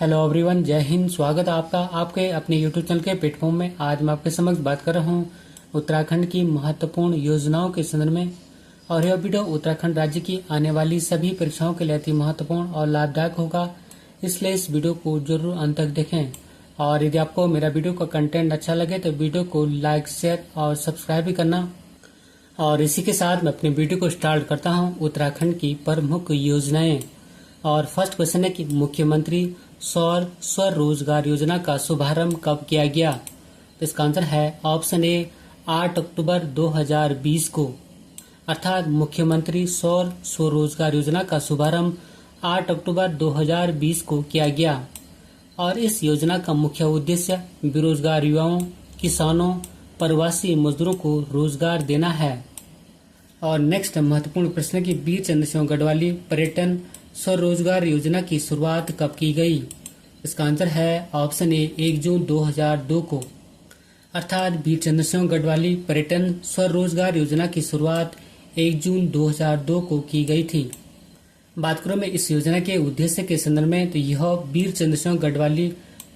Hello everyone, जय हिंद। स्वागत है आपका आपके अपने यूट्यूब चैनल के प्लेटफॉर्म में। आज मैं आपके समक्ष बात कर रहा हूँ उत्तराखंड की महत्वपूर्ण योजनाओं के संदर्भ में। और यह वीडियो उत्तराखंड राज्य की आने वाली सभी परीक्षाओं के लिए अति महत्वपूर्ण और लाभदायक होगा, इसलिए इस वीडियो को जरूर अंत तक देखें। और यदि आपको मेरा वीडियो का कंटेंट अच्छा लगे तो वीडियो को लाइक, शेयर और सब्सक्राइब भी करना। और इसी के साथ मैं अपने वीडियो को स्टार्ट करता हूँ। उत्तराखंड की प्रमुख योजनाएं। और फर्स्ट क्वेश्चन है कि मुख्यमंत्री सौर स्वरोजगार योजना का शुभारंभ कब किया गया? तो इसका आंसर है ऑप्शन ए 8 अक्टूबर 2020 को। अर्थात मुख्यमंत्री सौर स्वरोजगार योजना का शुभारंभ 8 अक्टूबर 2020 को किया गया। और इस योजना का मुख्य उद्देश्य बेरोजगार युवाओं, किसानों, प्रवासी मजदूरों को रोजगार देना है। और नेक्स्ट महत्वपूर्ण प्रश्न है कि वीर चंद्र सिंह गढ़वाली पर्यटन स्वरोजगार योजना की शुरुआत कब की गई? इसका आंसर है ऑप्शन ए 1 जून 2002 को। अर्थात वीर चंद्र सिंह गढ़वाली पर्यटन स्वरोजगार योजना की शुरुआत 1 जून 2002 को की गई थी। बात करूं मैं इस योजना के उद्देश्य के संदर्भ में, तो यह वीर चंद्र सिंह गढ़वाली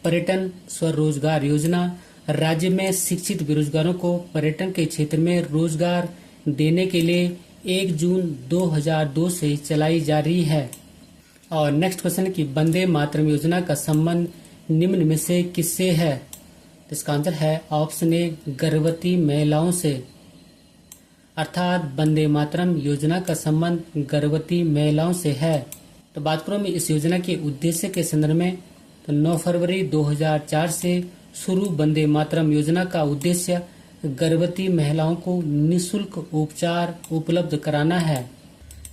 पर्यटन स्वरोजगार योजना राज्य में शिक्षित बेरोजगारों को पर्यटन के क्षेत्र में रोजगार देने के लिए 1 जून 2002 से चलाई जा रही है। और नेक्स्ट क्वेश्चन की वंदे मातरम योजना का संबंध निम्न में से किससे है? तो इसका आंसर है ऑप्शन ए गर्भवती महिलाओं से। अर्थात वंदे मातरम योजना का संबंध गर्भवती महिलाओं से है। तो बात करूं मैं इस योजना के उद्देश्य के संदर्भ में, तो 9 फरवरी 2004 से शुरू वंदे मातरम योजना का उद्देश्य गर्भवती महिलाओं को निःशुल्क उपचार उपलब्ध कराना है।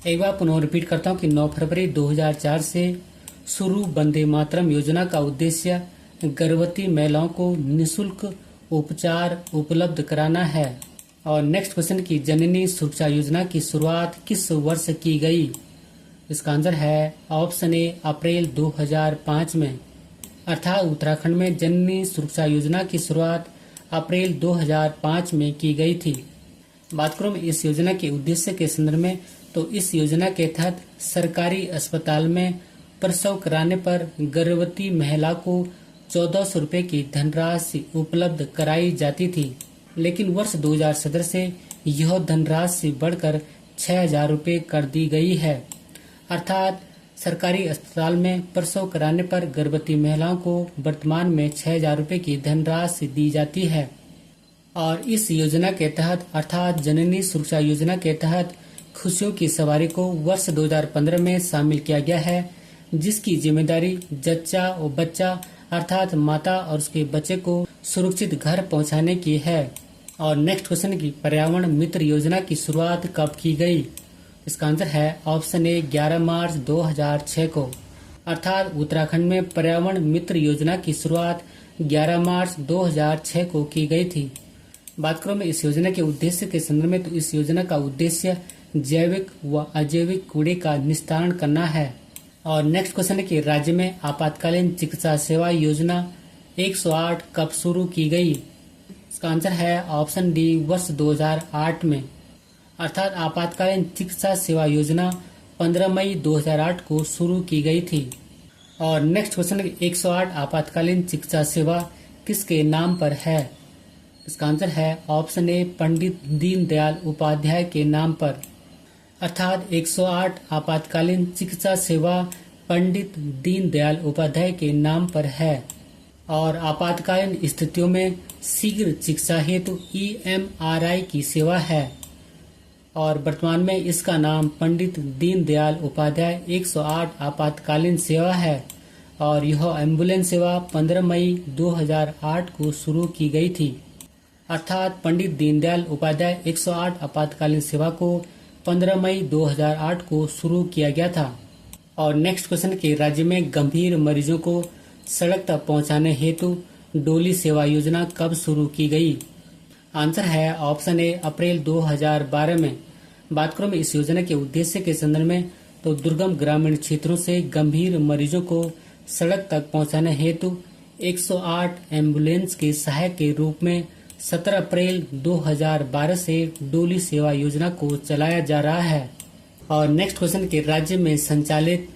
एक बार पुनः रिपीट करता हूँ कि 9 फरवरी 2004 से शुरू वंदे मातरम योजना का उद्देश्य गर्भवती महिलाओं को निःशुल्क उपचार उपलब्ध कराना है। और नेक्स्ट क्वेश्चन की जननी सुरक्षा योजना की शुरुआत किस वर्ष की गई? इसका आंसर है ऑप्शन ए अप्रैल 2005 में। अर्थात उत्तराखंड में जननी सुरक्षा योजना की शुरुआत अप्रैल 2005 में की गई थी। बात करूं इस योजना के उद्देश्य के संदर्भ में, तो इस योजना के तहत सरकारी अस्पताल में प्रसव कराने पर गर्भवती महिला को 1400 रुपए की धनराशि उपलब्ध कराई जाती थी। लेकिन वर्ष 2017 से यह धनराशि बढ़कर 6000 रुपए कर दी गई है। अर्थात सरकारी अस्पताल में प्रसव कराने पर गर्भवती महिलाओं को वर्तमान में 6000 रुपए की धनराशि दी जाती है। और इस योजना के तहत अर्थात जननी सुरक्षा योजना के तहत खुशियों की सवारी को वर्ष 2015 में शामिल किया गया है, जिसकी जिम्मेदारी जच्चा और बच्चा अर्थात माता और उसके बच्चे को सुरक्षित घर पहुंचाने की है। और नेक्स्ट क्वेश्चन की पर्यावरण मित्र योजना की शुरुआत कब की गई? इसका आंसर है ऑप्शन ए 11 मार्च 2006 को। अर्थात उत्तराखंड में पर्यावरण मित्र योजना की शुरुआत 11 मार्च 2006 को की गई थी। बात करूं मैं इस योजना के उद्देश्य के संदर्भ में, तो इस योजना का उद्देश्य जैविक व अजैविक कूड़े का निस्तारण करना है। और नेक्स्ट क्वेश्चन है कि राज्य में आपातकालीन चिकित्सा सेवा योजना 108 कब शुरू की गई? इसका आंसर है ऑप्शन डी वर्ष 2008 में। अर्थात आपातकालीन चिकित्सा सेवा योजना 15 मई 2008 को शुरू की गई थी। और नेक्स्ट क्वेश्चन है 108 आपातकालीन चिकित्सा सेवा किसके नाम पर है? इसका आंसर है ऑप्शन ए पंडित दीनदयाल उपाध्याय के नाम पर। अर्थात 108 आपातकालीन चिकित्सा सेवा पंडित दीनदयाल उपाध्याय के नाम पर है। और आपातकालीन स्थितियों में शीघ्र चिकित्सा हेतु EMRI की सेवा है। और वर्तमान में इसका नाम पंडित दीनदयाल उपाध्याय 108 आपातकालीन सेवा है। और यह एम्बुलेंस सेवा 15 मई 2008 को शुरू की गई थी। अर्थात पंडित दीनदयाल उपाध्याय 108 आपातकालीन सेवा को 15 मई 2008 को शुरू किया गया था। और नेक्स्ट क्वेश्चन के राज्य में गंभीर मरीजों को सड़क तक पहुंचाने हेतु डोली सेवा योजना कब शुरू की गई? आंसर है ऑप्शन ए अप्रैल 2012 में। बात करूं मैं इस योजना के उद्देश्य के संदर्भ में, तो दुर्गम ग्रामीण क्षेत्रों से गंभीर मरीजों को सड़क तक पहुंचाने हेतु 108 एम्बुलेंस के सहायक के रूप में 17 अप्रैल 2012 से डोली सेवा योजना को चलाया जा रहा है। और नेक्स्ट क्वेश्चन के राज्य में संचालित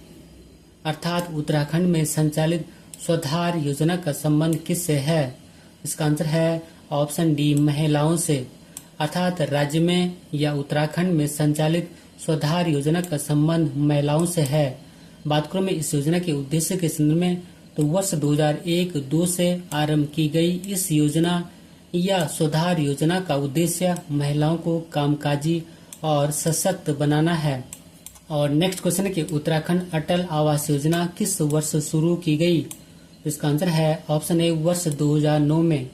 अर्थात उत्तराखंड में संचालित स्वधार योजना का संबंध किससे है? इसका आंसर है ऑप्शन डी, महिलाओं से। अर्थात राज्य में या उत्तराखंड में संचालित स्वधार योजना का संबंध महिलाओं से है। बात करूं मैं इस योजना के उद्देश्य के संदर्भ में, तो वर्ष 2001-2 से आरंभ की गई इस योजना या स्वधार योजना का उद्देश्य महिलाओं को कामकाजी और सशक्त बनाना है। और नेक्स्ट क्वेश्चन है कि उत्तराखंड अटल आवास योजना किस वर्ष शुरू की गई? इसका आंसर है ऑप्शन ए, वर्ष 2009 में।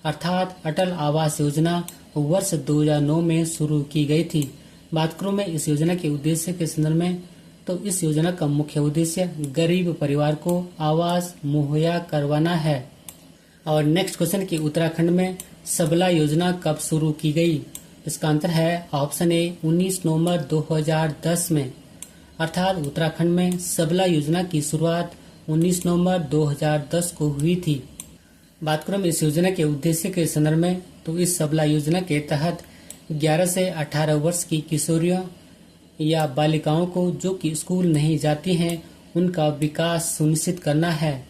अर्थात अटल आवास योजना वर्ष 2009 में शुरू की गई थी। बात करूं मैं इस योजना के उद्देश्य के संदर्भ में, तो इस योजना का मुख्य उद्देश्य गरीब परिवार को आवास मुहैया करवाना है। और नेक्स्ट क्वेश्चन की उत्तराखंड में सबला योजना कब शुरू की गई? इसका आंसर है ऑप्शन ए, 19 नवंबर 2010 में। अर्थात उत्तराखंड में सबला योजना की शुरुआत 19 नवंबर 2010 को हुई थी। बात करूं इस योजना के उद्देश्य के संदर्भ में, तो इस सबला योजना के तहत 11 से 18 वर्ष की किशोरियों या बालिकाओं को जो कि स्कूल नहीं जाती हैं उनका विकास सुनिश्चित करना है।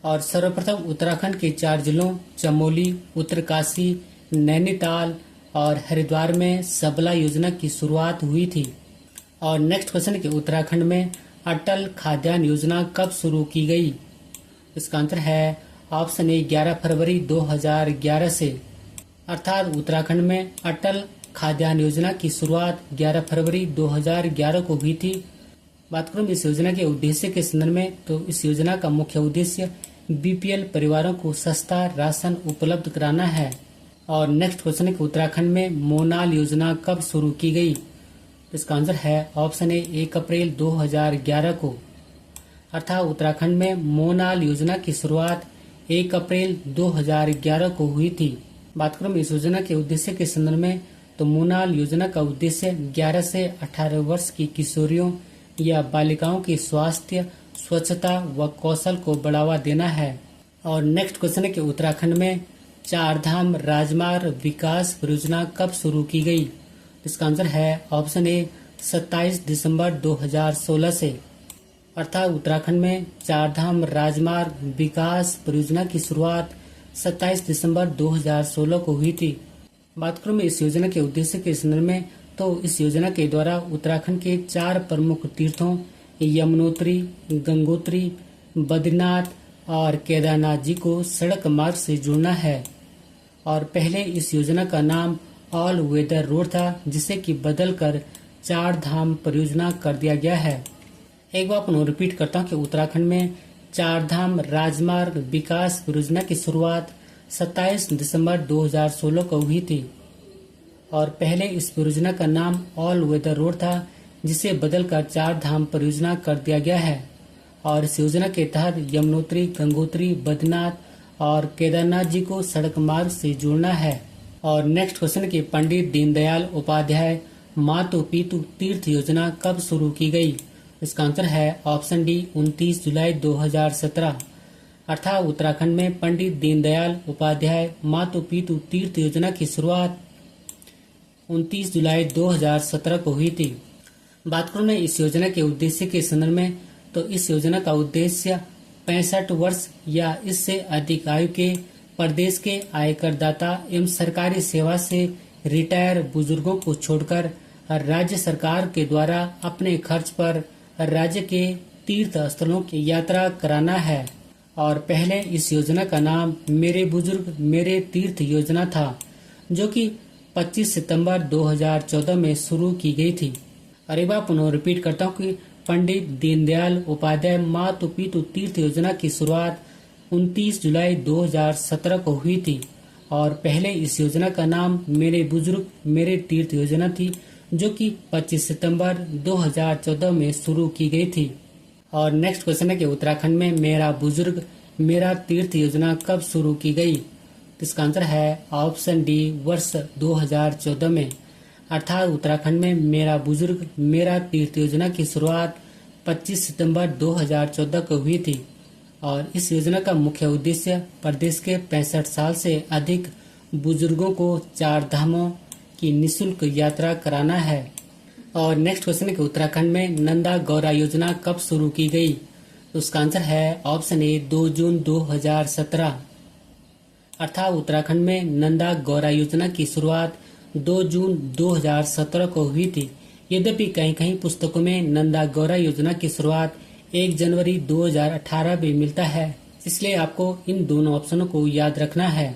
और सर्वप्रथम उत्तराखंड के 4 जिलों चमोली, उत्तरकाशी, नैनीताल और हरिद्वार में सबला योजना की शुरुआत हुई थी। और नेक्स्ट क्वेश्चन के उत्तराखंड में अटल खाद्यान्न योजना कब शुरू की गई? इसका आंसर है ऑप्शन ए, 11 फरवरी 2011 से। अर्थात उत्तराखंड में अटल खाद्यान्न योजना की शुरुआत 11 फरवरी 2011 को हुई थी। बात करूं इस योजना के उद्देश्य के संदर्भ में, तो इस योजना का मुख्य उद्देश्य बीपीएल परिवारों को सस्ता राशन उपलब्ध कराना है। और नेक्स्ट क्वेश्चन है कि उत्तराखंड में मोनाल योजना कब शुरू की गई? इसका आंसर है ऑप्शन ए, 1 अप्रैल 2011 को। अर्थात उत्तराखंड में मोनाल योजना की शुरुआत 1 अप्रैल 2011 को हुई थी। बात करूं इस योजना के उद्देश्य के संदर्भ में, तो मोनाल योजना का उद्देश्य 11 से 18 वर्ष की किशोरियों या बालिकाओं की स्वास्थ्य, स्वच्छता व कौशल को बढ़ावा देना है। और नेक्स्ट क्वेश्चन है कि उत्तराखंड में 4 धाम राजमार्ग विकास परियोजना कब शुरू की गई? इसका आंसर है ऑप्शन ए, 27 दिसंबर 2016 से। अर्थात उत्तराखंड में 4 धाम राजमार्ग विकास परियोजना की शुरुआत 27 दिसंबर 2016 को हुई थी। बात करूं मैं इस योजना के उद्देश्य के संदर्भ में, तो इस योजना के द्वारा उत्तराखंड के 4 प्रमुख तीर्थों यमुनोत्री, गंगोत्री, बद्रीनाथ और केदारनाथ जी को सड़क मार्ग से जोड़ना है। और पहले इस योजना का नाम ऑल वेदर रोड था, जिसे कि बदलकर 4 धाम परियोजना कर दिया गया है। एक बार पुनः रिपीट करता हूँ कि उत्तराखंड में 4 धाम राजमार्ग विकास परियोजना की शुरुआत 27 दिसंबर 2016 को हुई थी। और पहले इस परियोजना का नाम ऑल वेदर रोड था, जिसे बदलकर 4 धाम परियोजना कर दिया गया है। और इस योजना के तहत यमुनोत्री, गंगोत्री, बद्रीनाथ और केदारनाथ जी को सड़क मार्ग से जोड़ना है। और नेक्स्ट क्वेश्चन की पंडित दीनदयाल उपाध्याय मातु पितु तीर्थ योजना कब शुरू की गई? इसका आंसर है ऑप्शन डी, 29 जुलाई 2017। अर्थात उत्तराखंड में पंडित दीनदयाल उपाध्याय मातु पितु तीर्थ योजना की शुरुआत 29 जुलाई 2017 को हुई थी। बात करूं मैं इस योजना के उद्देश्य के संदर्भ में, तो इस योजना का उद्देश्य 65 वर्ष या इससे अधिक आयु के प्रदेश के आयकरदाता एवं सरकारी सेवा से रिटायर बुजुर्गों को छोड़कर राज्य सरकार के द्वारा अपने खर्च पर राज्य के तीर्थ स्थलों की यात्रा कराना है। और पहले इस योजना का नाम मेरे बुजुर्ग मेरे तीर्थ योजना था, जो कि 25 सितंबर 2014 में शुरू की गई थी। और एक बार पुनः रिपीट करता हूँ कि पंडित दीनदयाल उपाध्याय मातु पितु तीर्थ योजना की शुरुआत 29 जुलाई 2017 को हुई थी। और पहले इस योजना का नाम मेरे बुजुर्ग मेरे तीर्थ योजना थी, जो कि 25 सितंबर 2014 में शुरू की गई थी। और नेक्स्ट क्वेश्चन है कि उत्तराखंड में मेरा बुजुर्ग मेरा तीर्थ योजना कब शुरू की गई? इसका आंसर है ऑप्शन डी, वर्ष 2014 में। अर्थात उत्तराखंड में मेरा बुजुर्ग मेरा तीर्थ योजना की शुरुआत 25 सितंबर 2014 को हुई थी। और इस योजना का मुख्य उद्देश्य प्रदेश के 65 साल से अधिक बुजुर्गों को 4 धामों की निःशुल्क यात्रा कराना है। और नेक्स्ट क्वेश्चन है कि उत्तराखंड में नंदा गौरा योजना कब शुरू की गई? तो उसका आंसर है ऑप्शन ए 2 जून 2017। अर्थात उत्तराखंड में नंदा गौरा योजना की शुरुआत 2 जून 2017 को हुई थी। यद्यपि कहीं कहीं पुस्तकों में नंदा गौरा योजना की शुरुआत 1 जनवरी 2018 भी मिलता है, इसलिए आपको इन दोनों ऑप्शनों को याद रखना है।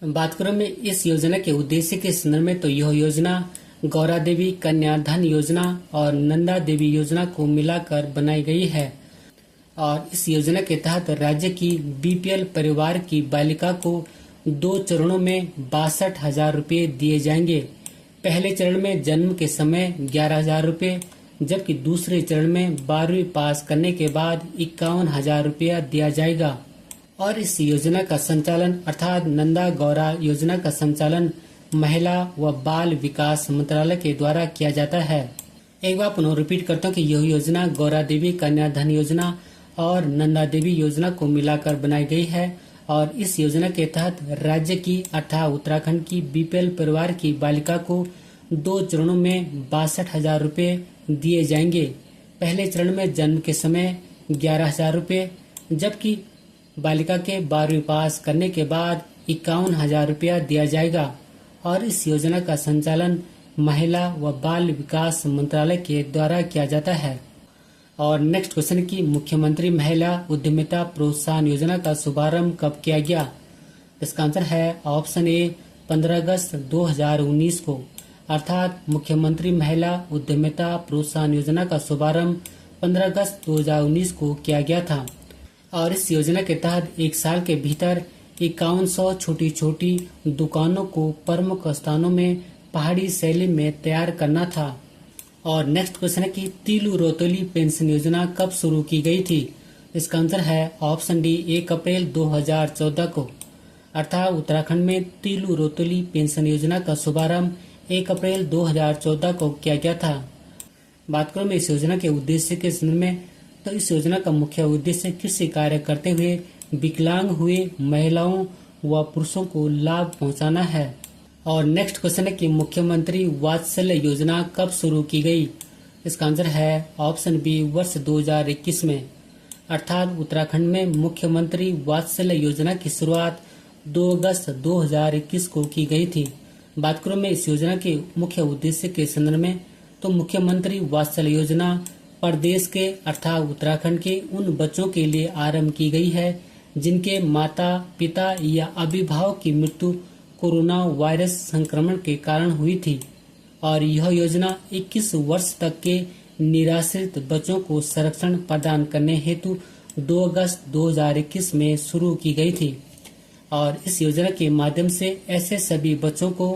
बात करूं मैं इस योजना के उद्देश्य के संदर्भ में, तो यह योजना गौरा देवी कन्या धन योजना और नंदा देवी योजना को मिलाकर बनाई गई है और इस योजना के तहत राज्य की बीपीएल परिवार की बालिका को 2 चरणों में 62,000 रुपये दिए जाएंगे। पहले चरण में जन्म के समय 11,000 रुपये, जबकि दूसरे चरण में 12वीं पास करने के बाद 51,000 रुपया दिया जाएगा। और इस योजना का संचालन अर्थात नंदा गौरा योजना का संचालन महिला व बाल विकास मंत्रालय के द्वारा किया जाता है। एक बार पुनः रिपीट करता हूँ कि यह योजना गौरा देवी कन्या धन योजना और नंदा देवी योजना को मिलाकर बनाई गई है और इस योजना के तहत राज्य की अर्थात उत्तराखंड की बीपीएल परिवार की बालिका को 2 चरणों में 62,000 रुपये दिए जाएंगे। पहले चरण में जन्म के समय 11,000 रुपये, जबकि बालिका के 12वीं पास करने के बाद 51,000 रुपया दिया जाएगा और इस योजना का संचालन महिला व बाल विकास मंत्रालय के द्वारा किया जाता है। और नेक्स्ट क्वेश्चन की मुख्यमंत्री महिला उद्यमिता प्रोत्साहन योजना का शुभारंभ कब किया गया? इसका आंसर है ऑप्शन ए 15 अगस्त 2019 को। अर्थात मुख्यमंत्री महिला उद्यमिता प्रोत्साहन योजना का शुभारंभ 15 अगस्त 2019 को किया गया था और इस योजना के तहत 1 साल के भीतर 5100 छोटी छोटी दुकानों को प्रमुख स्थानों में पहाड़ी शैली में तैयार करना था। और नेक्स्ट क्वेश्चन है कि तीलू रोतोली पेंशन योजना कब शुरू की गई थी? इसका आंसर है ऑप्शन डी 1 अप्रैल 2014 को। अर्थात उत्तराखंड में तीलू रोतोली पेंशन योजना का शुभारंभ 1 अप्रैल 2014 को किया गया था। बात करूं मैं इस योजना के उद्देश्य के संदर्भ में, तो इस योजना का मुख्य उद्देश्य कृषि कार्य करते हुए विकलांग हुए महिलाओं व पुरुषों को लाभ पहुंचाना है। और नेक्स्ट क्वेश्चन है कि मुख्यमंत्री वात्सल्य योजना कब शुरू की गई? इसका आंसर है ऑप्शन बी वर्ष 2021 में। अर्थात उत्तराखंड में मुख्यमंत्री वात्सल्य योजना की शुरुआत 2 अगस्त 2021 को की गई थी। बात करूं मैं इस योजना के मुख्य उद्देश्य के संदर्भ में, तो मुख्यमंत्री वात्सल्य योजना प्रदेश के अर्थात उत्तराखंड के उन बच्चों के लिए आरंभ की गई है जिनके माता पिता या अभिभावक की मृत्यु कोरोना वायरस संक्रमण के कारण हुई थी और यह योजना 21 वर्ष तक के निराश्रित बच्चों को संरक्षण प्रदान करने हेतु 2 अगस्त 2021 में शुरू की गई थी। और इस योजना के माध्यम से ऐसे सभी बच्चों को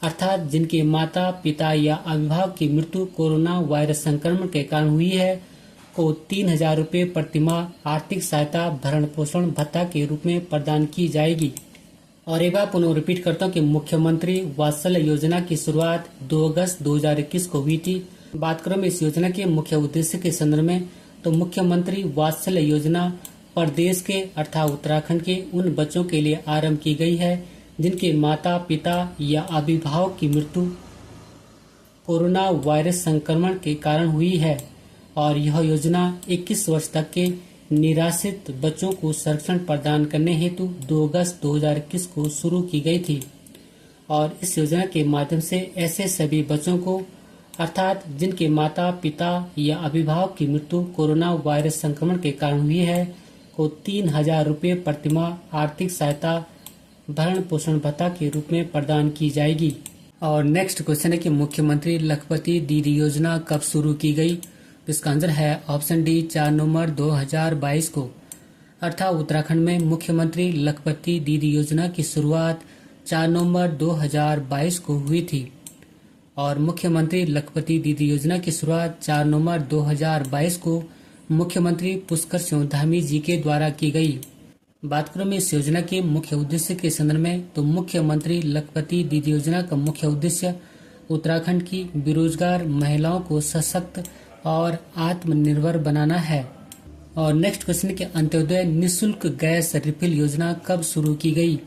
अर्थात जिनके माता पिता या अभिभावक की मृत्यु कोरोना वायरस संक्रमण के कारण हुई है को 3,000 रुपये प्रतिमाह आर्थिक सहायता भरण पोषण भत्ता के रूप में प्रदान की जाएगी। और एक बार पुनः रिपीट करता हूँ कि मुख्यमंत्री वात्सल्य योजना की शुरुआत 2 अगस्त 2021 को हुई थी। बात करें इस योजना के मुख्य उद्देश्य के संदर्भ में, तो मुख्यमंत्री वात्सल्य योजना प्रदेश के अर्थात उत्तराखंड के उन बच्चों के लिए आरंभ की गई है जिनके माता पिता या अभिभावक की मृत्यु कोरोना वायरस संक्रमण के कारण हुई है और यह योजना 21 वर्ष तक के निराश्रित बच्चों को संरक्षण प्रदान करने हेतु 2 अगस्त 2021 को शुरू की गई थी। और इस योजना के माध्यम से ऐसे सभी बच्चों को अर्थात जिनके माता पिता या अभिभावक की मृत्यु कोरोना वायरस संक्रमण के कारण हुई है को 3,000 रुपये प्रतिमाह आर्थिक सहायता भरण पोषण भत्ता के रूप में प्रदान की जाएगी। और नेक्स्ट क्वेश्चन है कि मुख्यमंत्री लखपति दीदी योजना कब शुरू की गई? इसका आंसर है ऑप्शन डी 4 नवंबर 2022 को। अर्थात उत्तराखंड में मुख्यमंत्री लखपति दीदी योजना की शुरुआत 4 नवंबर 2022 को हुई थी और मुख्यमंत्री लखपति दीदी योजना की शुरुआत 4 नवंबर 2022 को मुख्यमंत्री पुष्कर सिंह धामी जी के द्वारा की गई। बात करूं मैं इस योजना के मुख्य उद्देश्य के संदर्भ में, तो मुख्यमंत्री लखपति दीदी योजना का मुख्य उद्देश्य उत्तराखंड की बेरोजगार महिलाओं को सशक्त और आत्मनिर्भर बनाना है। और नेक्स्ट क्वेश्चन के अंत्योदय निःशुल्क गैस रिफिल योजना कब शुरू की गई?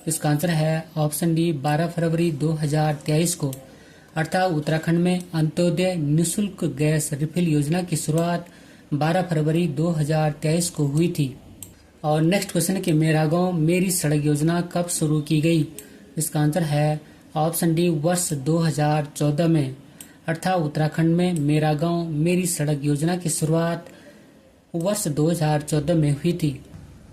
इसका आंसर है ऑप्शन डी 12 फरवरी 2023 को। अर्थात उत्तराखंड में अंत्योदय निःशुल्क गैस रिफिल योजना की शुरुआत 12 फरवरी 2023 को हुई थी। और नेक्स्ट क्वेश्चन है कि मेरा गांव मेरी सड़क योजना कब शुरू की गई। इसका आंसर है ऑप्शन डी, वर्ष 2014 में, अर्थात उत्तराखंड में मेरा गांव मेरी सड़क योजना की शुरुआत वर्ष 2014 में हुई थी।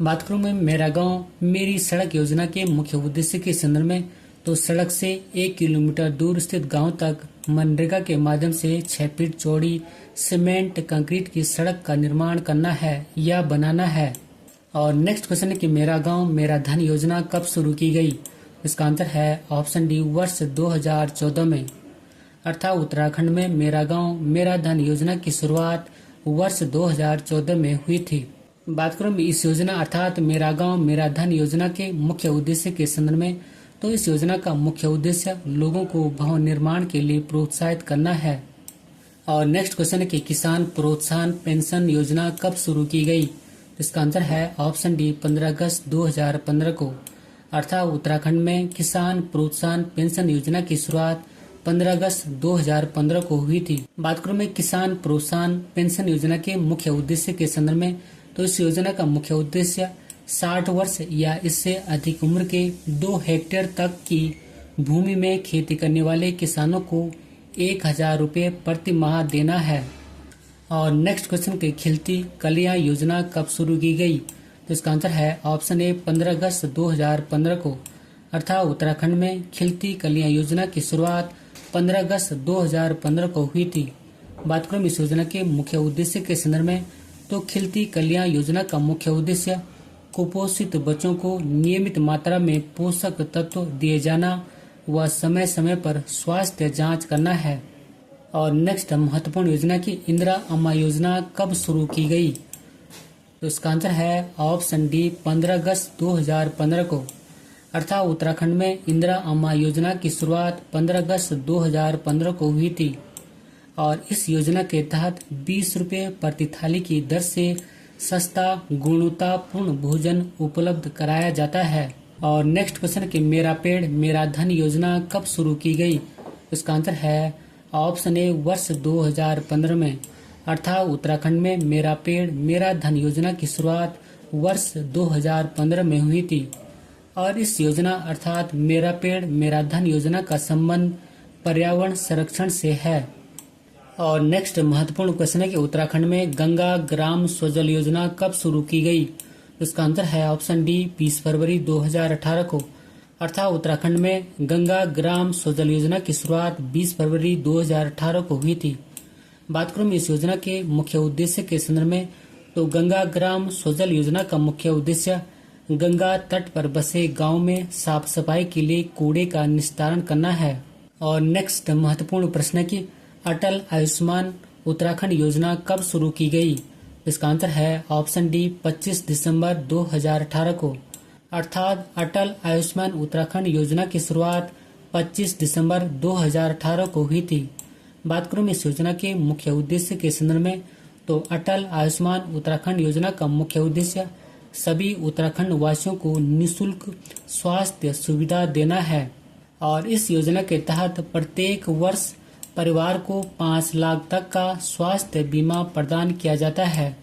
बात करूं मैं मेरा गांव मेरी सड़क योजना के मुख्य उद्देश्य के संदर्भ में, तो सड़क से 1 किलोमीटर दूर स्थित गांव तक मनरेगा के माध्यम से 6 फीट चौड़ी सीमेंट कंक्रीट की सड़क का निर्माण करना है या बनाना है। और नेक्स्ट क्वेश्चन है कि मेरा गांव मेरा धन योजना कब शुरू की गई। इसका आंसर है ऑप्शन डी, वर्ष 2014 में, अर्थात उत्तराखंड में मेरा गांव मेरा धन योजना की शुरुआत वर्ष 2014 में हुई थी। बात करूं इस योजना अर्थात मेरा गांव मेरा धन योजना के मुख्य उद्देश्य के संदर्भ में, तो इस योजना का मुख्य उद्देश्य लोगों को भवन निर्माण के लिए प्रोत्साहित करना है। और नेक्स्ट क्वेश्चन है कि किसान प्रोत्साहन पेंशन योजना कब शुरू की गई। इसका आंसर है ऑप्शन डी, 15 अगस्त 2015 को, अर्थात उत्तराखंड में किसान प्रोत्साहन पेंशन योजना की शुरुआत 15 अगस्त 2015 को हुई थी। बात करूं मैं किसान प्रोत्साहन पेंशन योजना के मुख्य उद्देश्य के संदर्भ में, तो इस योजना का मुख्य उद्देश्य 60 वर्ष या इससे अधिक उम्र के 2 हेक्टेयर तक की भूमि में खेती करने वाले किसानों को 1000 रुपये प्रति माह देना है। और नेक्स्ट क्वेश्चन के खिलती कलियां योजना कब शुरू की गई। तो इसका आंसर है ऑप्शन ए, 15 अगस्त 2015 को, अर्थात उत्तराखंड में खिलती कलियां योजना की शुरुआत 15 अगस्त 2015 को हुई थी। बात करूं इस योजना के मुख्य उद्देश्य के संदर्भ में, तो खिलती कलियां योजना का मुख्य उद्देश्य कुपोषित बच्चों को नियमित मात्रा में पोषक तत्व दिए जाना व समय समय पर स्वास्थ्य जांच करना है। और नेक्स्ट महत्वपूर्ण योजना की इंदिरा अम्मा योजना कब शुरू की गई। तो इसका आंसर है ऑप्शन डी, 15 अगस्त 2015 को, अर्थात उत्तराखंड में इंदिरा अम्मा योजना की शुरुआत 15 अगस्त 2015 को हुई थी। और इस योजना के तहत 20 रुपये प्रति थाली की दर से सस्ता गुणवत्तापूर्ण भोजन उपलब्ध कराया जाता है। और नेक्स्ट क्वेश्चन कि मेरा पेड़ मेरा धन योजना कब शुरू की गई। इसका आंसर है ऑप्शन ए, वर्ष 2015 में, अर्थात उत्तराखंड में मेरा पेड़ मेरा धन योजना की शुरुआत वर्ष 2015 में हुई थी। और इस योजना अर्थात मेरा पेड़ मेरा धन योजना का संबंध पर्यावरण संरक्षण से है। और नेक्स्ट महत्वपूर्ण क्वेश्चन है कि उत्तराखंड में गंगा ग्राम स्वजल योजना कब शुरू की गई। इसका आंसर है ऑप्शन डी, 20 फरवरी 2018 को, अर्थात उत्तराखंड में गंगा ग्राम स्वजल योजना की शुरुआत 20 फरवरी 2018 को हुई थी। बात करूं इस योजना के मुख्य उद्देश्य के संदर्भ में, तो गंगा ग्राम स्वजल योजना का मुख्य उद्देश्य गंगा तट पर बसे गांव में साफ सफाई के लिए कूड़े का निस्तारण करना है। और नेक्स्ट महत्वपूर्ण प्रश्न है कि अटल आयुष्मान उत्तराखंड योजना कब शुरू की गई। इसका आंसर है ऑप्शन डी, 25 दिसंबर 2018 को, अर्थात अटल आयुष्मान उत्तराखंड योजना की शुरुआत 25 दिसंबर 2018 को हुई थी। बात करूं इस योजना के मुख्य उद्देश्य के संदर्भ में, तो अटल आयुष्मान उत्तराखंड योजना का मुख्य उद्देश्य सभी उत्तराखंड वासियों को निःशुल्क स्वास्थ्य सुविधा देना है। और इस योजना के तहत प्रत्येक वर्ष परिवार को 5 लाख तक का स्वास्थ्य बीमा प्रदान किया जाता है।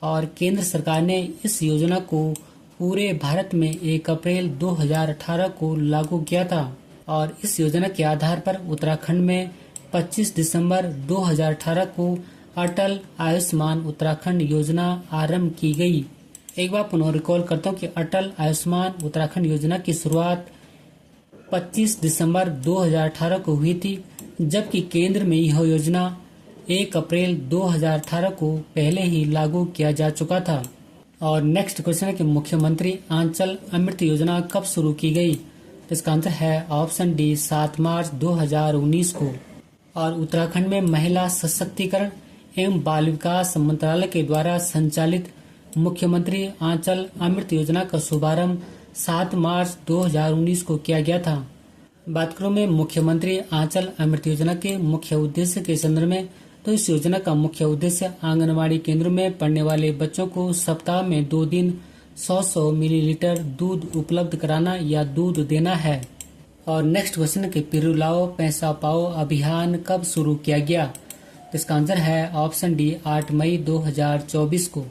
और केंद्र सरकार ने इस योजना को पूरे भारत में 1 अप्रैल 2018 को लागू किया था। और इस योजना के आधार पर उत्तराखंड में 25 दिसंबर 2018 को अटल आयुष्मान उत्तराखंड योजना आरंभ की गई। एक बार पुनः रिकॉल करता हूँ कि अटल आयुष्मान उत्तराखंड योजना की शुरुआत 25 दिसंबर 2018 को हुई थी, जबकि केंद्र में यह योजना 1 अप्रैल 2018 को पहले ही लागू किया जा चुका था। और नेक्स्ट क्वेश्चन है कि मुख्यमंत्री आंचल अमृत योजना कब शुरू की गई। इसका आंसर है ऑप्शन डी, 7 मार्च 2019 को। और उत्तराखंड में महिला सशक्तिकरण एवं बाल विकास मंत्रालय के द्वारा संचालित मुख्यमंत्री आंचल अमृत योजना का शुभारंभ 7 मार्च 2019 को किया गया था। बात करूं मैं मुख्यमंत्री आंचल अमृत योजना के मुख्य उद्देश्य के संदर्भ में, तो इस योजना का मुख्य उद्देश्य आंगनबाड़ी केंद्रों में पढ़ने वाले बच्चों को सप्ताह में 2 दिन 100 मिलीलीटर दूध उपलब्ध कराना या दूध देना है। और नेक्स्ट क्वेश्चन के पिरुलाओ पैसा पाओ अभियान कब शुरू किया गया। तो इसका आंसर है ऑप्शन डी 8 मई 2024 को।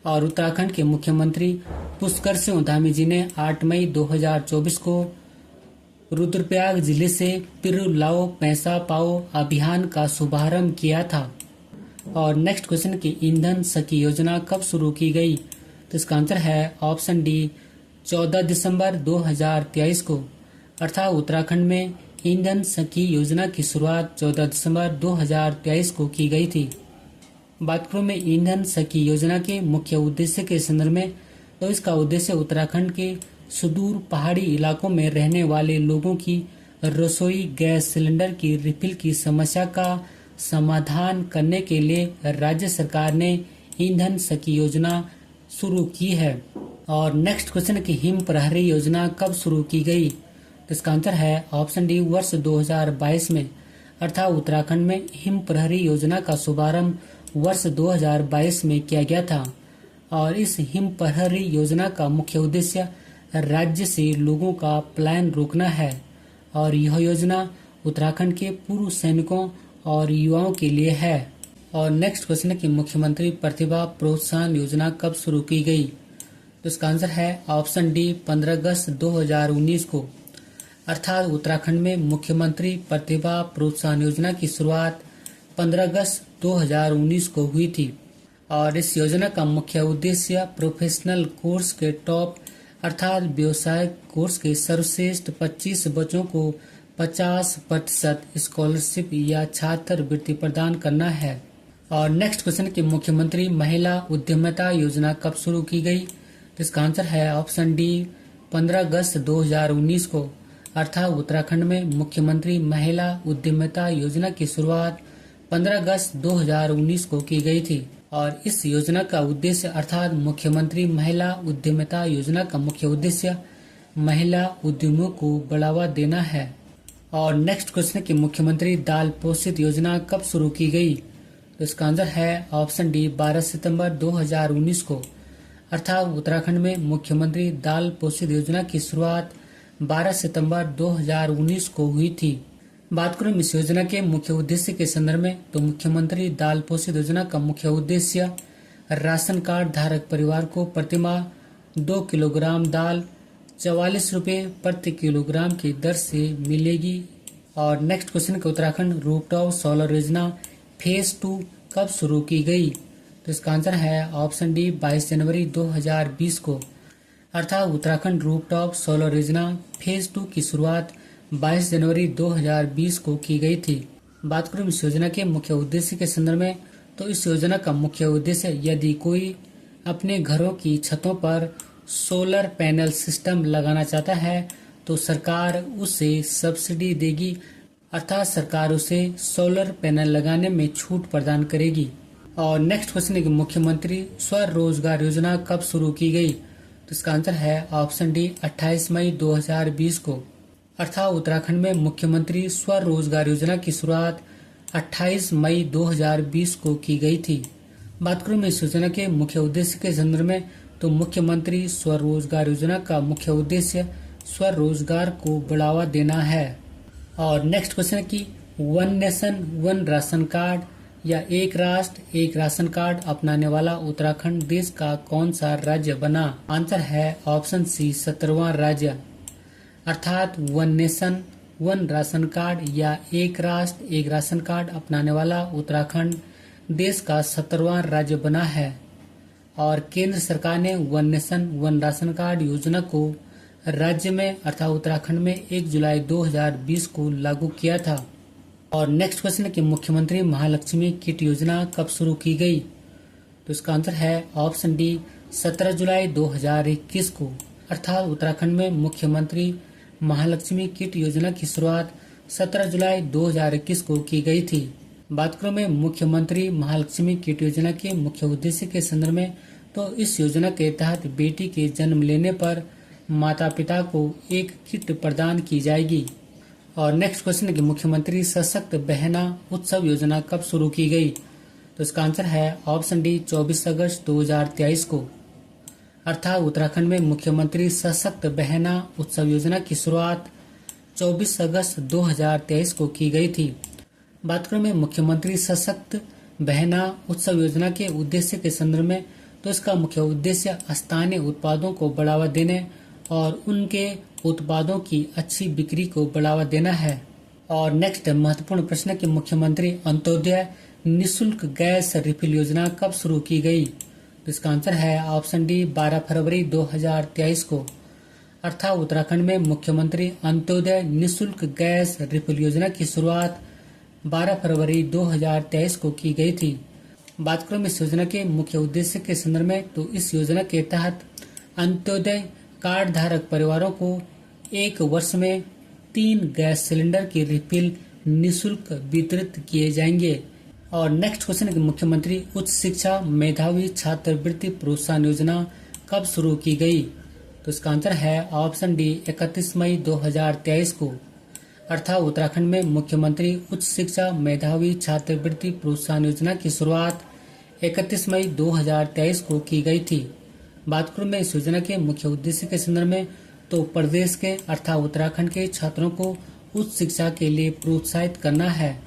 और उत्तराखंड के मुख्यमंत्री पुष्कर सिंह धामी जी ने 8 मई 2024 को रुद्रप्रयाग जिले से पिरु लाओ पैसा पाओ अभियान का शुभारंभ किया था। और नेक्स्ट क्वेश्चन की ईंधन सखी योजना कब शुरू की गई? तो इसका आंसर है ऑप्शन डी 14 दिसंबर 2023 को। अर्थात उत्तराखंड में ईंधन सखी योजना की शुरुआत 14 दिसंबर 2023 को की गई थी। बात करूं मैं ईंधन सखी योजना के मुख्य उद्देश्य के संदर्भ में, तो इसका उद्देश्य उत्तराखंड के सुदूर पहाड़ी इलाकों में रहने वाले लोगों की रसोई गैस सिलेंडर की रिफिल की समस्या का समाधान करने के लिए राज्य सरकार ने ईंधन सखी योजना शुरू की है। और नेक्स्ट क्वेश्चन की हिम प्रहरी योजना कब शुरू की गई? तो इसका आंसर है ऑप्शन डी वर्ष 2022 में। अर्थात उत्तराखंड में हिम प्रहरी योजना का शुभारंभ वर्ष 2022 में किया गया था। और इस हिम प्रहरी योजना का मुख्य उद्देश्य राज्य से लोगों का पलायन रोकना है। और यह योजना उत्तराखंड के पूर्व सैनिकों और युवाओं के लिए है। और नेक्स्ट क्वेश्चन है कि मुख्यमंत्री प्रतिभा प्रोत्साहन योजना कब शुरू की गई? तो इसका आंसर है ऑप्शन डी 15 अगस्त 2019 को। अर्थात उत्तराखंड में मुख्यमंत्री प्रतिभा प्रोत्साहन योजना की शुरुआत 15 अगस्त 2019 को हुई थी। और इस योजना का मुख्य उद्देश्य प्रोफेशनल कोर्स के टॉप अर्थात व्यवसायिक कोर्स के सर्वश्रेष्ठ 25 बच्चों को 50% स्कॉलरशिप या छात्रवृत्ति प्रदान करना है। और नेक्स्ट क्वेश्चन की मुख्यमंत्री महिला उद्यमिता योजना कब शुरू की गई? तो इसका आंसर है ऑप्शन डी 15 अगस्त 2019 को। अर्थात उत्तराखंड में मुख्यमंत्री महिला उद्यमिता योजना की शुरुआत 15 अगस्त 2019 को की गई थी। और इस योजना का उद्देश्य अर्थात मुख्यमंत्री महिला उद्यमिता योजना का मुख्य उद्देश्य महिला उद्यमियों को बढ़ावा देना है। और नेक्स्ट क्वेश्चन की मुख्यमंत्री दाल पोषित योजना कब शुरू की गई? तो इसका आंसर है ऑप्शन डी 12 सितंबर 2019 को। अर्थात उत्तराखंड में मुख्यमंत्री दाल पोषित योजना की शुरुआत 12 सितंबर 2019 को हुई थी। बात करूं इस योजना के मुख्य उद्देश्य के संदर्भ में, तो मुख्यमंत्री दाल पोषित योजना का मुख्य उद्देश्य राशन कार्ड धारक परिवार को प्रतिमाह 2 किलोग्राम दाल 44 रुपये प्रति किलोग्राम की दर से मिलेगी। और नेक्स्ट क्वेश्चन के उत्तराखंड रूफटॉप सोलर योजना फेज 2 कब शुरू की गई? तो इसका आंसर है ऑप्शन डी 22 जनवरी 2020 को। अर्थात उत्तराखंड रूफटॉप सोलर योजना फेज 2 की शुरुआत 22 जनवरी 2020 को की गई थी। बात करूं इस योजना के मुख्य उद्देश्य के संदर्भ में, तो इस योजना का मुख्य उद्देश्य यदि कोई अपने घरों की छतों पर सोलर पैनल सिस्टम लगाना चाहता है तो सरकार उसे सब्सिडी देगी। अर्थात सरकार उसे सोलर पैनल लगाने में छूट प्रदान करेगी। और नेक्स्ट क्वेश्चन है कि मुख्यमंत्री स्वरोजगार योजना कब शुरू की गई? तो इसका आंसर है ऑप्शन डी 28 मई 2020 को। अर्थात उत्तराखंड में मुख्यमंत्री स्वरोजगार योजना की शुरुआत 28 मई 2020 को की गई थी। बात करूं मैं इस योजना के मुख्य उद्देश्य के संदर्भ में, तो मुख्यमंत्री स्वरोजगार योजना का मुख्य उद्देश्य स्वरोजगार को बढ़ावा देना है। और नेक्स्ट क्वेश्चन है कि one nation one ration card या एक राष्ट्र एक राशन कार्ड अपनाने वाला उत्तराखंड देश का कौन सा राज्य बना? आंसर है ऑप्शन सी 17वां राज्य। अर्थात one nation one ration card या एक राष्ट्र एक राशन कार्ड अपनाने वाला उत्तराखंड देश का 17वां राज्य बना है। और केंद्र सरकार ने one nation one ration card योजना को राज्य में अर्थात उत्तराखंड में 1 जुलाई 2020 को लागू किया था। और नेक्स्ट क्वेश्चन है कि मुख्यमंत्री महालक्ष्मी किट योजना कब शुरू की गई? तो इसका आंसर है ऑप्शन डी 17 जुलाई 2021 को। अर्थात उत्तराखंड में मुख्यमंत्री महालक्ष्मी किट योजना की शुरुआत 17 जुलाई 2021 को की गई थी। बात करूं मैं मुख्यमंत्री महालक्ष्मी किट योजना के मुख्य उद्देश्य के संदर्भ में, तो इस योजना के तहत बेटी के जन्म लेने पर माता पिता को एक किट प्रदान की जाएगी। और नेक्स्ट क्वेश्चन है कि मुख्यमंत्री सशक्त बहना उत्सव योजना कब शुरू की गई? तो इसका आंसर है ऑप्शन डी 24 अगस्त 2023 को। अर्थात उत्तराखंड में मुख्यमंत्री सशक्त बहना उत्सव योजना की शुरुआत 24 अगस्त 2023 को की गई थी। बात करें मैं मुख्यमंत्री सशक्त बहना उत्सव योजना के उद्देश्य के संदर्भ में, तो इसका मुख्य उद्देश्य स्थानीय उत्पादों को बढ़ावा देने और उनके उत्पादों की अच्छी बिक्री को बढ़ावा देना है। और नेक्स्ट महत्वपूर्ण प्रश्न कि मुख्यमंत्री अंत्योदय निःशुल्क गैस रिफिल योजना कब शुरू की गई? तो इसका आंसर है ऑप्शन डी 12 फरवरी 2023 को। अर्थात उत्तराखंड में मुख्यमंत्री अंत्योदय निःशुल्क गैस रिफिल योजना की शुरुआत 12 फरवरी 2023 को की गई थी। बात करें इस योजना के मुख्य उद्देश्य के संदर्भ में, तो इस योजना के तहत अंत्योदय कार्ड धारक परिवारों को 1 वर्ष में 3 गैस सिलेंडर की रिफिल निःशुल्क वितरित किए जाएंगे। और नेक्स्ट क्वेश्चन है कि मुख्यमंत्री उच्च शिक्षा मेधावी छात्रवृत्ति प्रोत्साहन योजना कब शुरू की गई? तो इसका आंसर है ऑप्शन डी 31 मई 2023 को। अर्थात उत्तराखंड में मुख्यमंत्री उच्च शिक्षा मेधावी छात्रवृत्ति प्रोत्साहन योजना की शुरुआत 31 मई 2023 को की गई थी। बात करूं मैं इस योजना के मुख्य उद्देश्य के संदर्भ में, तो प्रदेश के अर्थात उत्तराखंड के छात्रों को उच्च शिक्षा के लिए प्रोत्साहित करना है।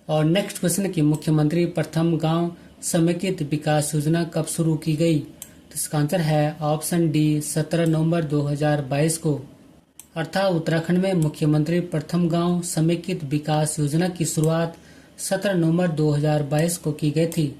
और नेक्स्ट क्वेश्चन है कि मुख्यमंत्री प्रथम गांव समेकित विकास योजना कब शुरू की गई? तो इसका आंसर है ऑप्शन डी 17 नवंबर 2022 को। अर्थात उत्तराखंड में मुख्यमंत्री प्रथम गांव समेकित विकास योजना की शुरुआत 17 नवंबर 2022 को की गई थी।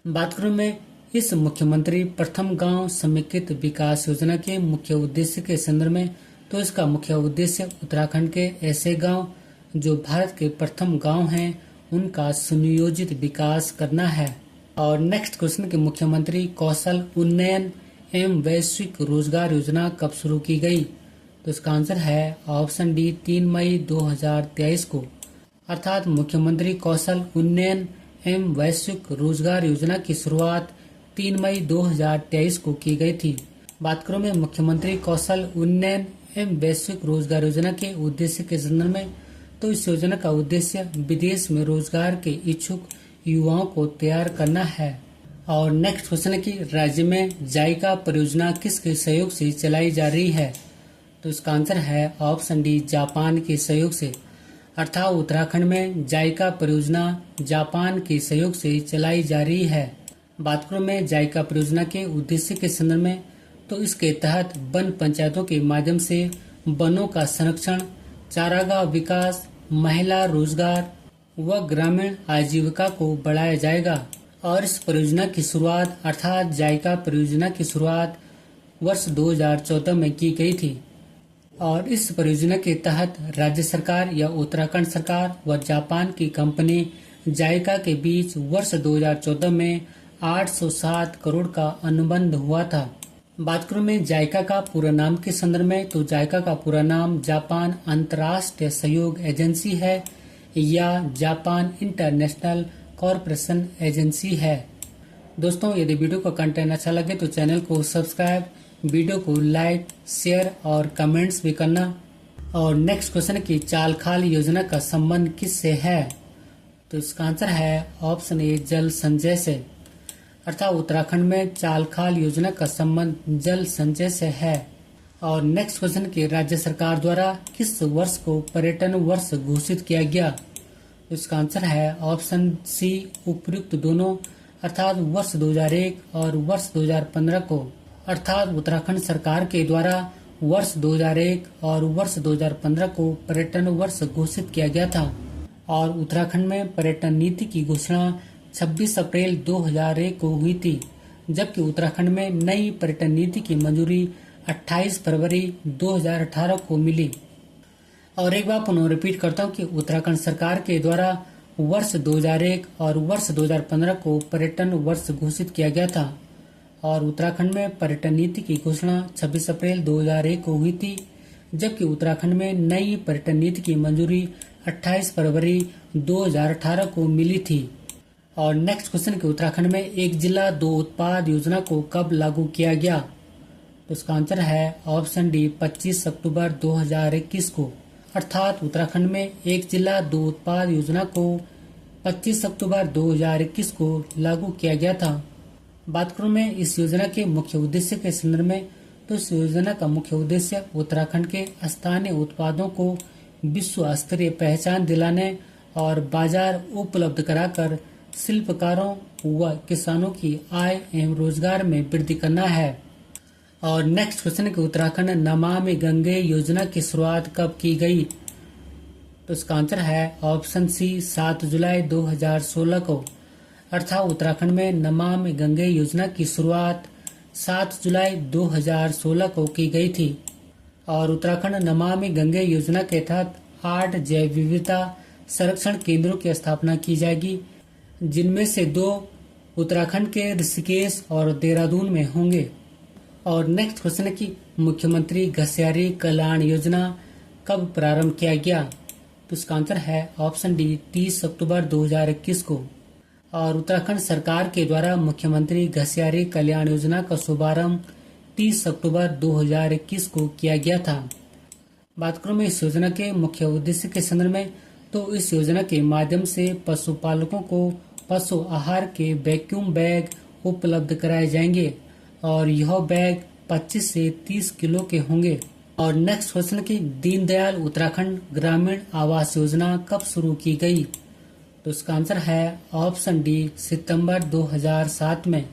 बात करूं मैं इस मुख्यमंत्री प्रथम गांव समेकित विकास योजना के मुख्य उद्देश्य के संदर्भ में, तो इसका मुख्य उद्देश्य उत्तराखंड के ऐसे गांव जो भारत के प्रथम गांव हैं उनका सुनियोजित विकास करना है। और नेक्स्ट क्वेश्चन कि मुख्यमंत्री कौशल उन्नयन एवं वैश्विक रोजगार योजना कब शुरू की गई? तो इसका आंसर है ऑप्शन डी 3 मई 2023 को। अर्थात मुख्यमंत्री कौशल उन्नयन एवं वैश्विक रोजगार योजना की शुरुआत 3 मई 2023 को की गई थी। बात करूं मैं मुख्यमंत्री कौशल उन्नयन एवं वैश्विक रोजगार योजना के उद्देश्य के संदर्भ में, तो इस योजना का उद्देश्य विदेश में रोजगार के इच्छुक युवाओं को तैयार करना है। और नेक्स्ट क्वेश्चन है कि राज्य में जाइका परियोजना किसके सहयोग से चलाई जा रही है? तो इसका आंसर है ऑप्शन डी जापान के सहयोग से। अर्थात उत्तराखंड में जाइका परियोजना जापान के सहयोग से चलाई जा रही है। बात करूं मैं जाइका परियोजना के उद्देश्य के संदर्भ में, तो इसके तहत वन पंचायतों के माध्यम से वनों का संरक्षण, चारागाह विकास, महिला रोजगार व ग्रामीण आजीविका को बढ़ाया जाएगा। और इस परियोजना की शुरुआत अर्थात जाइका परियोजना की शुरुआत वर्ष 2014 में की गई थी। और इस परियोजना के तहत राज्य सरकार या उत्तराखंड सरकार व जापान की कंपनी जाइका के बीच वर्ष 2014 में 807 करोड़ का अनुबंध हुआ था। बात करूं मैं जाइका का पूरा नाम के संदर्भ में, तो जाइका का पूरा नाम जापान अंतर्राष्ट्रीय सहयोग एजेंसी है या जापान इंटरनेशनल कॉरपोरेशन एजेंसी है। दोस्तों, यदि वीडियो का कंटेंट अच्छा लगे तो चैनल को सब्सक्राइब, वीडियो को लाइक, शेयर और कमेंट्स भी करना। और नेक्स्ट क्वेश्चन की चाल खाल योजना का संबंध किससे है? तो इसका आंसर है ऑप्शन ए जल संचय से। अर्थात उत्तराखंड में चाल खाल योजना का संबंध जल संचय से है। और नेक्स्ट क्वेश्चन की राज्य सरकार द्वारा किस वर्ष को पर्यटन वर्ष घोषित किया गया? तो इसका आंसर है ऑप्शन सी उपयुक्त दोनों, अर्थात वर्ष 2001 और वर्ष 2015 को। अर्थात उत्तराखंड सरकार के द्वारा वर्ष 2001 और वर्ष 2015 को पर्यटन वर्ष घोषित किया गया था। और उत्तराखंड में पर्यटन नीति की घोषणा 26 अप्रैल 2001 को हुई थी, जबकि उत्तराखंड में नई पर्यटन नीति की मंजूरी 28 फरवरी 2018 को मिली। और एक बार पुनः रिपीट करता हूँ कि उत्तराखंड सरकार के द्वारा वर्ष 2001 और वर्ष 2015 को पर्यटन वर्ष घोषित किया गया था। और उत्तराखंड में पर्यटन नीति की घोषणा 26 अप्रैल 2001 को हुई थी, जबकि उत्तराखंड में नई पर्यटन नीति की मंजूरी 28 फरवरी 2018 को मिली थी। और नेक्स्ट क्वेश्चन कि उत्तराखंड में एक जिला दो उत्पाद योजना को कब लागू किया गया? तो इसका आंसर है ऑप्शन डी 25 अक्टूबर 2021 को। अर्थात उत्तराखंड में एक जिला दो उत्पाद योजना को 25 अक्टूबर 2021 को लागू किया गया था। बात करूं मैं इस योजना के मुख्य उद्देश्य के संदर्भ में, तो इस योजना का मुख्य उद्देश्य उत्तराखंड के स्थानीय उत्पादों को विश्व स्तरीय पहचान दिलाने और बाजार उपलब्ध कराकर शिल्पकारों व किसानों की आय एवं रोजगार में वृद्धि करना है। और नेक्स्ट क्वेश्चन है कि उत्तराखंड नमामि गंगे योजना की शुरुआत कब की गई? तो इसका आंसर है ऑप्शन सी 7 जुलाई 2016 को। अर्थात उत्तराखंड में नमामि गंगे योजना की शुरुआत 7 जुलाई 2016 को की गई थी। और उत्तराखंड नमामि गंगे योजना के तहत 8 जैव विविधता संरक्षण केंद्रों की स्थापना की जाएगी, जिनमें से 2 उत्तराखंड के ऋषिकेश और देहरादून में होंगे। और नेक्स्ट क्वेश्चन है कि मुख्यमंत्री घसियारी कल्याण योजना कब प्रारंभ किया गया? तो इसका आंसर है ऑप्शन डी 30 अक्टूबर 2021 को। और उत्तराखंड सरकार के द्वारा मुख्यमंत्री घसियारी कल्याण योजना का शुभारंभ 30 अक्टूबर 2021 को किया गया था। बात करूं मैं इस योजना के मुख्य उद्देश्य के संदर्भ में, तो इस योजना के माध्यम से पशुपालकों को पशु आहार के वैक्यूम बैग उपलब्ध कराए जाएंगे और यह बैग 25 से 30 किलो के होंगे। और नेक्स्ट क्वेश्चन की दीनदयाल उत्तराखंड ग्रामीण आवास योजना कब शुरू की गई? तो इसका आंसर है ऑप्शन डी सितंबर 2007 में।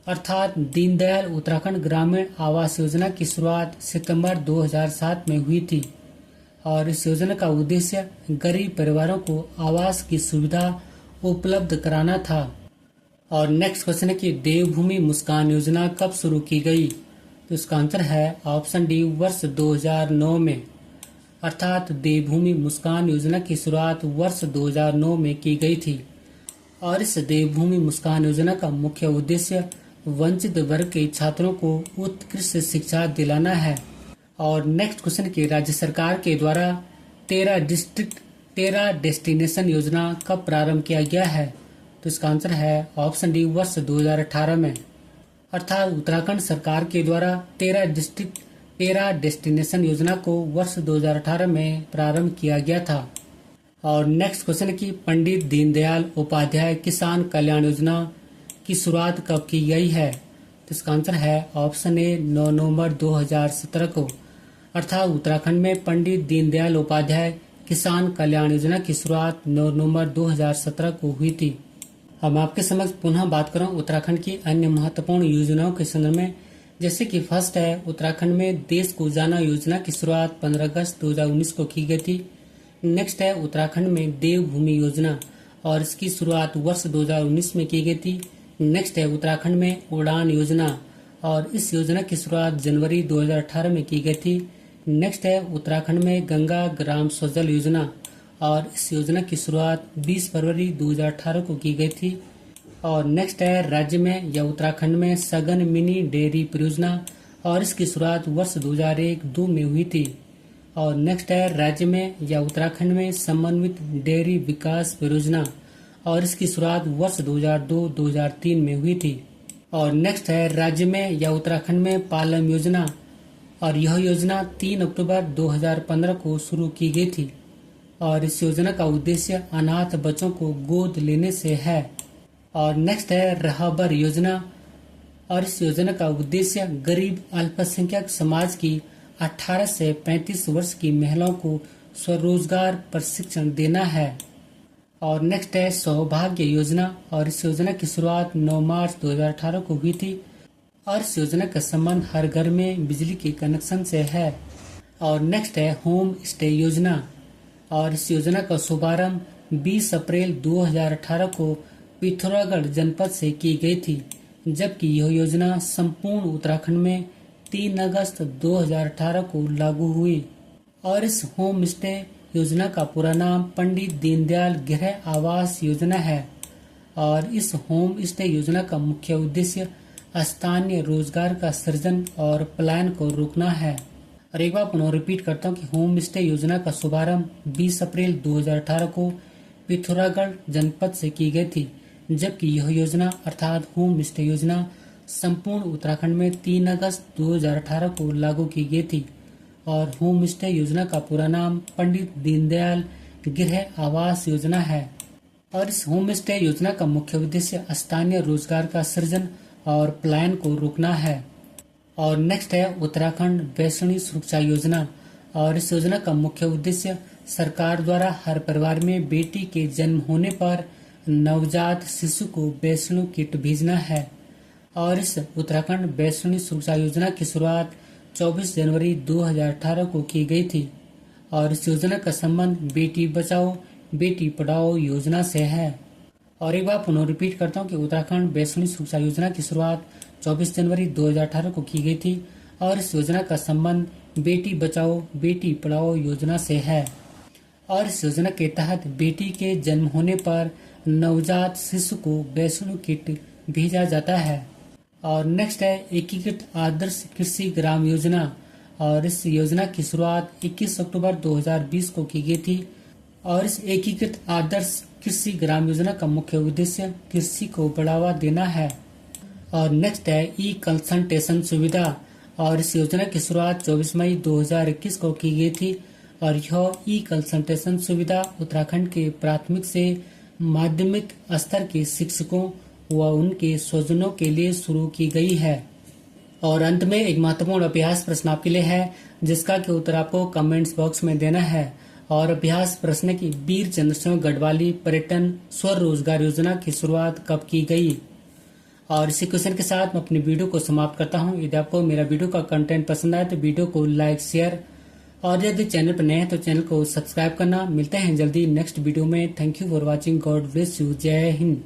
अर्थात दीनदयाल उत्तराखंड ग्रामीण आवास योजना की शुरुआत सितंबर 2007 में हुई थी। और इस योजना का उद्देश्य गरीब परिवारों को आवास की सुविधा उपलब्ध कराना था। और नेक्स्ट क्वेश्चन है कि देवभूमि मुस्कान योजना कब शुरू की गई? तो इसका आंसर है ऑप्शन डी वर्ष 2009 में। अर्थात देवभूमि मुस्कान योजना की शुरुआत वर्ष 2009 में की गई थी। और इस देवभूमि मुस्कान योजना का मुख्य उद्देश्य वंचित वर्ग के छात्रों को उत्कृष्ट शिक्षा दिलाना है। और नेक्स्ट क्वेश्चन की राज्य सरकार के द्वारा 13 डिस्ट्रिक्ट 13 डेस्टिनेशन योजना कब प्रारंभ किया गया है? तो इसका आंसर है ऑप्शन डी वर्ष 2018 में। अर्थात उत्तराखंड सरकार के द्वारा 13 डिस्ट्रिक्ट 13 डेस्टिनेशन योजना को वर्ष 2018 में प्रारंभ किया गया था। और नेक्स्ट क्वेश्चन की पंडित दीनदयाल उपाध्याय किसान कल्याण योजना की शुरुआत कब की गई है? तो इसका आंसर है ऑप्शन ए 9 नवंबर 2017 को। अर्थात उत्तराखंड में पंडित दीनदयाल उपाध्याय किसान कल्याण योजना की शुरुआत 9 नवंबर 2017 को हुई थी। हम आपके समक्ष पुनः बात करें उत्तराखंड की अन्य महत्वपूर्ण योजनाओं के संदर्भ में, जैसे कि फर्स्ट है उत्तराखंड में देश को जाना योजना की शुरुआत 15 अगस्त 2019 को की गई थी। नेक्स्ट है उत्तराखंड में देवभूमि योजना और इसकी शुरुआत वर्ष 2019 में की गई थी। नेक्स्ट है उत्तराखंड में उड़ान योजना और इस योजना की शुरुआत जनवरी 2018 में की गई थी। नेक्स्ट है उत्तराखंड में गंगा ग्राम स्वजल योजना और इस योजना की शुरुआत 20 फरवरी 2018 को की गई थी। और नेक्स्ट है राज्य में या उत्तराखंड में सघन मिनी डेयरी परियोजना और इसकी शुरुआत वर्ष 2001-2 में हुई थी। और नेक्स्ट है राज्य में या उत्तराखंड में समन्वित डेयरी विकास परियोजना और इसकी शुरुआत वर्ष 2002-2003 में हुई थी। और नेक्स्ट है राज्य में या उत्तराखंड में पालम योजना और यह योजना 3 अक्टूबर 2015 को शुरू की गई थी। और इस योजना का उद्देश्य अनाथ बच्चों को गोद लेने से है। और नेक्स्ट है रहबर योजना और इस योजना का उद्देश्य गरीब अल्पसंख्यक समाज की 18 से 35 वर्ष की महिलाओं को स्वरोजगार प्रशिक्षण देना है। और नेक्स्ट है सौभाग्य योजना और इस योजना की शुरुआत 9 मार्च 2018 को हुई थी। और इस योजना का संबंध हर घर में बिजली के कनेक्शन से है। और नेक्स्ट है होम स्टे योजना और इस योजना का शुभारंभ 20 अप्रैल 2018 को पिथौरागढ़ जनपद से की गई थी, जबकि यह योजना संपूर्ण उत्तराखंड में 3 अगस्त 2018 को लागू हुई। और इस होम स्टे योजना का पूरा नाम पंडित दीनदयाल गृह आवास योजना है। और इस होम स्टे योजना का मुख्य उद्देश्य स्थानीय रोजगार का सृजन और पलायन को रोकना है। और एक बार पुनः रिपीट करता हूँ कि होम स्टे योजना का शुभारंभ 20 अप्रैल 2018 को पिथौरागढ़ जनपद से की गई थी, जबकि यह योजना अर्थात होम स्टे योजना संपूर्ण उत्तराखंड में 3 अगस्त 2018 को लागू की गई थी। और होम स्टे योजना का पूरा नाम पंडित दीनदयाल गृह आवास योजना है। और इस होम स्टे योजना का मुख्य उद्देश्य स्थानीय रोजगार का सृजन और पलायन को रोकना है। और नेक्स्ट है उत्तराखंड वैष्णवी सुरक्षा योजना और इस योजना का मुख्य उद्देश्य सरकार द्वारा हर परिवार में बेटी के जन्म होने पर नवजात शिशु को वैष्णो किट भेजना है। और इस उत्तराखंड वैष्णो सुरक्षा योजना की शुरुआत 24 जनवरी 2018 को की गई थी और इस योजना का संबंध बेटी बचाओ बेटी पढ़ाओ योजना से है। और एक बार पुनः रिपीट करता हूँ कि उत्तराखंड वैष्णो सुरक्षा योजना की शुरुआत 24 जनवरी 2018 को की गई थी और इस योजना का संबंध बेटी बचाओ बेटी पढ़ाओ योजना से है। और इस योजना के तहत बेटी के जन्म होने पर नवजात शिशु को वैष्णो किट भेजा जाता है। और नेक्स्ट है एकीकृत आदर्श कृषि ग्राम योजना। और इस योजना की शुरुआत 21 अक्टूबर 2020 को की गई थी और इस एकीकृत आदर्श कृषि ग्राम योजना का मुख्य उद्देश्य कृषि को बढ़ावा देना है। और नेक्स्ट है ई कंसल्टेशन सुविधा। और इस योजना की शुरुआत 24 मई 2021 को की गई थी और यह ई कंसल्टेशन सुविधा उत्तराखंड के प्राथमिक से माध्यमिक स्तर के शिक्षकों व उनके स्वजनों के लिए शुरू की गई है। और अंत में एक महत्वपूर्ण अभ्यास प्रश्न आपके लिए है जिसका कि उत्तर आपको कमेंट्स बॉक्स में देना है। और अभ्यास प्रश्न की वीर चंद्र सिंह गढ़वाली पर्यटन स्वरोजगार योजना की शुरुआत कब की गई। और इसी क्वेश्चन के साथ मैं अपनी वीडियो को समाप्त करता हूं। यदि आपको मेरा वीडियो का कंटेंट पसंद आए तो वीडियो को लाइक शेयर और यदि चैनल पर नए हैं तो चैनल को सब्सक्राइब करना। मिलते हैं जल्दी नेक्स्ट वीडियो में। Thank you for watching. God bless you. जय हिंद।